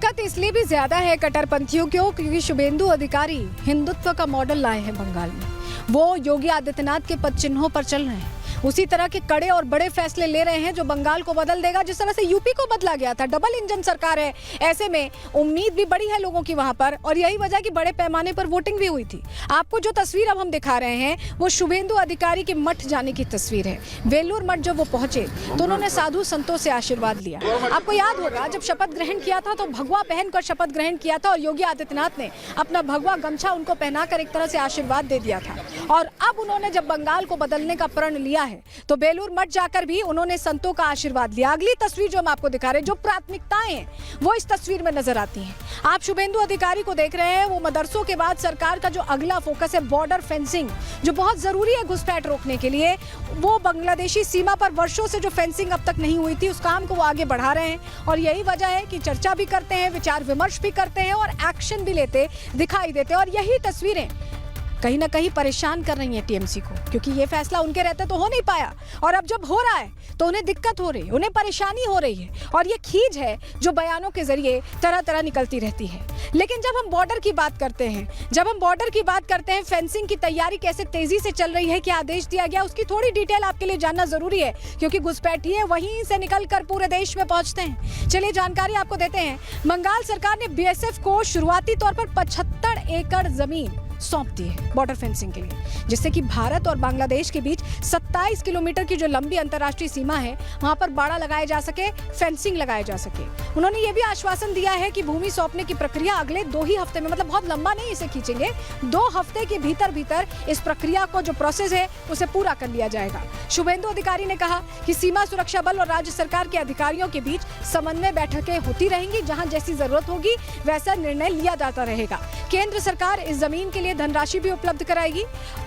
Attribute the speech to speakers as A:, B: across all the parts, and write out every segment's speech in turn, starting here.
A: दिक्कत इसलिए भी ज्यादा है कट्टरपंथियों को क्योंकि शुभेंदु अधिकारी हिंदुत्व का मॉडल लाए हैं बंगाल में। वो योगी आदित्यनाथ के पद चिन्हों पर चल रहे हैं, उसी तरह के कड़े और बड़े फैसले ले रहे हैं जो बंगाल को बदल देगा, जिस तरह से यूपी को बदला गया था। डबल इंजन सरकार है, ऐसे में उम्मीद भी बड़ी है लोगों की वहां पर, और यही वजह कि बड़े पैमाने पर वोटिंग भी हुई थी। आपको जो तस्वीर अब हम दिखा रहे हैं वो शुभेंदु अधिकारी के मठ जाने की तस्वीर है। वेलूर मठ जब वो पहुंचे तो उन्होंने साधु संतों से आशीर्वाद लिया। आपको याद होगा जब शपथ ग्रहण किया था तो भगवा पहनकर शपथ ग्रहण किया था, और योगी आदित्यनाथ ने अपना भगवा गमछा उनको पहनाकर एक तरह से आशीर्वाद दे दिया था। और अब उन्होंने जब बंगाल को बदलने का प्रण लिया है तो बेलूर मठ जाकर भी उन्होंने संतों का आशीर्वाद लिया। अगली तस्वीर जो हम आपको दिखा रहे हैं, जो प्राथमिकताएं हैं वो इस तस्वीर में नजर आती हैं। आप शुभेंदु अधिकारी को देख रहे हैं, वो मदरसों के बाद सरकार का जो अगला फोकस है बॉर्डर फेंसिंग, जो बहुत जरूरी है घुसपैठ रोकने के लिए। वो बांग्लादेशी सीमा पर वर्षों से जो फेंसिंग अब तक नहीं हुई थी उस काम को वो आगे बढ़ा रहे हैं, और यही वजह है कि चर्चा भी करते हैं, विचार विमर्श भी करते हैं और एक्शन भी लेते दिखाई देते हैं। और यही तस्वीरें कहीं ना कहीं परेशान कर रही है टीएमसी को, क्योंकि ये फैसला उनके रहते तो हो नहीं पाया, और अब जब हो रहा है तो उन्हें दिक्कत हो रही है, उन्हें परेशानी हो रही है, और ये खींच है जो बयानों के जरिए तरह तरह निकलती रहती है। लेकिन जब हम बॉर्डर की बात करते हैं, फेंसिंग की तैयारी कैसे तेजी से चल रही है, क्या आदेश दिया गया, उसकी थोड़ी डिटेल आपके लिए जानना जरूरी है, क्योंकि घुसपैठिए वहीं से निकलकर पूरे देश में पहुंचते हैं। चलिए जानकारी आपको देते हैं। बंगाल सरकार ने बीएसएफ को शुरुआती तौर पर 75 एकड़ जमीन सौंप दी है बॉर्डर फेंसिंग के लिए, जिससे कि भारत और बांग्लादेश के बीच 27 किलोमीटर की जो लंबी अंतर्राष्ट्रीय सीमा है वहां पर बाड़ा लगाए जा सके, फेंसिंग लगाए जा सके। उन्होंने ये भी आश्वासन दिया है कि भूमि सौंपने की प्रक्रिया अगले 2 ही हफ्ते में, मतलब बहुत लंबा नहीं इसे खींचेंगे, 2 हफ्ते के भीतर इस प्रक्रिया को जो प्रोसेस है उसे पूरा कर लिया जाएगा। शुभेंदु अधिकारी ने कहा कि सीमा सुरक्षा बल और राज्य सरकार के अधिकारियों के बीच समन्वय बैठकें होती रहेंगी, जहां जैसी जरूरत होगी वैसा निर्णय लिया जाता रहेगा। केंद्र सरकार इस जमीन के लिए धनराशि भी उपलब्ध कराएगी।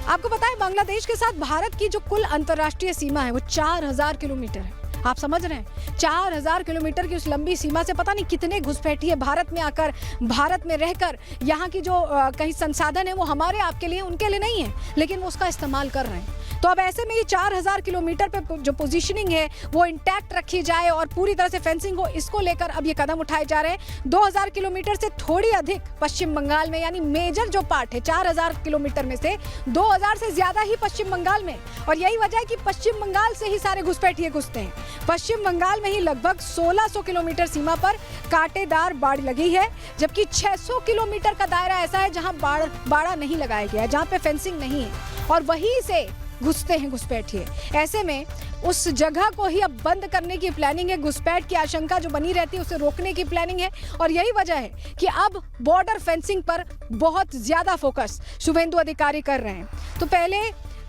A: आपको बताएं बांग्लादेश के साथ भारत की जो कुल अंतर्राष्ट्रीय सीमा है वो 4000 किलोमीटर है। आप समझ रहे हैं, 4000 किलोमीटर की उस लंबी सीमा से पता नहीं कितने घुसपैठिए भारत में आकर, भारत में रहकर यहाँ की जो कहीं संसाधन है वो हमारे आपके लिए, उनके लिए नहीं है, लेकिन वो उसका इस्तेमाल कर रहे हैं। तो अब ऐसे में ये 4000 किलोमीटर पे जो पोजीशनिंग है वो इंटैक्ट रखी जाए और पूरी तरह से फेंसिंग हो, इसको लेकर अब ये कदम उठाए जा रहे हैं। 2000 किलोमीटर से थोड़ी अधिक पश्चिम बंगाल में, यानी मेजर जो पार्ट है 4000 किलोमीटर में से 2000 से ज्यादा ही पश्चिम बंगाल में, और यही वजह है कि पश्चिम बंगाल से ही सारे घुसपैठिए घुसते हैं। पश्चिम बंगाल में ही लगभग 1600 किलोमीटर सीमा पर कांटेदार बाड़ लगी है, जबकि 600 किलोमीटर का दायरा ऐसा है जहां बाड़ा नहीं लगाया गया है, जहां पे फेंसिंग नहीं है, और वहीं से घुसते हैं घुसपैठिए। ऐसे में उस जगह को ही अब बंद करने की प्लानिंग है, घुसपैठ की आशंका जो बनी रहती है उसे रोकने की प्लानिंग है, और यही वजह है कि अब बॉर्डर फेंसिंग पर बहुत ज्यादा फोकस शुभेंदु अधिकारी कर रहे हैं। तो पहले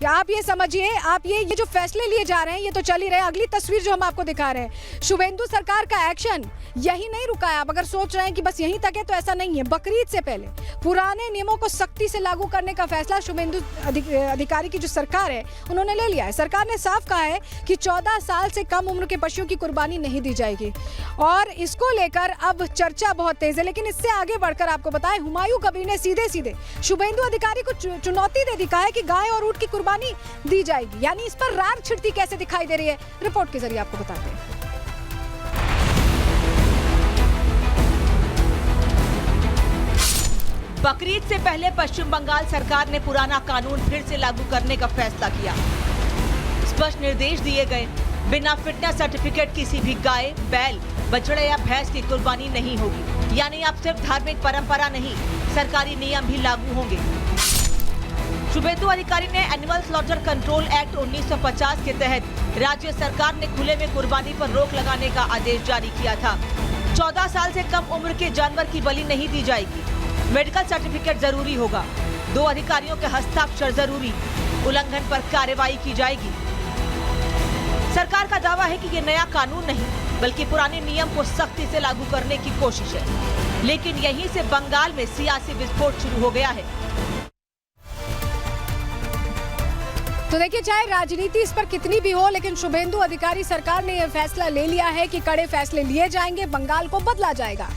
A: आप ये समझिए, आप ये जो फैसले लिए जा रहे हैं ये तो चल ही रहे हैं। अगली तस्वीर जो हम आपको दिखा रहे हैं, शुभेंदु सरकार का एक्शन यही नहीं रुका है। आप अगर सोच रहे हैं कि बस यहीं तक है तो ऐसा नहीं है। बकरीद से पहले पुराने नियमों को सख्ती से लागू करने का फैसला शुभेंदु अधिकारी की जो सरकार है उन्होंने ले लिया है। सरकार ने साफ कहा है कि 14 साल से कम उम्र के पशुओं की कुर्बानी नहीं दी जाएगी, और इसको लेकर अब चर्चा बहुत तेज है। लेकिन इससे आगे बढ़कर आपको बताएं, हुमायूं कबीर ने सीधे शुभेंदु अधिकारी को चुनौती दे दी, कहा है कि गाय और ऊंट की कुर्बानी दी जाएगी, यानी इस पर रार छिड़ती कैसे दिखाई दे रही है, रिपोर्ट के जरिए आपको बताते हैं।
B: बकरीद से पहले पश्चिम बंगाल सरकार ने पुराना कानून फिर से लागू करने का फैसला किया। स्पष्ट निर्देश दिए गए, बिना फिटनेस सर्टिफिकेट किसी भी गाय, बैल, बछड़े या भैंस की कुर्बानी नहीं होगी। यानी अब सिर्फ धार्मिक परंपरा नहीं, सरकारी नियम भी लागू होंगे। शुभेंदु अधिकारी ने एनिमल स्लॉटर कंट्रोल एक्ट 1950 के तहत राज्य सरकार ने खुले में कुर्बानी पर रोक लगाने का आदेश जारी किया था। 14 साल से कम उम्र के जानवर की बलि नहीं दी जाएगी, मेडिकल सर्टिफिकेट जरूरी होगा, 2 अधिकारियों के हस्ताक्षर जरूरी, उल्लंघन पर कार्रवाई की जाएगी। सरकार का दावा है कि ये नया कानून नहीं बल्कि पुराने नियम को सख्ती से लागू करने की कोशिश है, लेकिन यहीं से बंगाल में सियासी विस्फोट शुरू हो गया है।
A: तो देखिए, चाहे राजनीति इस पर कितनी भी हो, लेकिन शुभेंदु अधिकारी सरकार ने यह फैसला ले लिया है कि कड़े फैसले लिए जाएंगे, बंगाल को बदला जाएगा।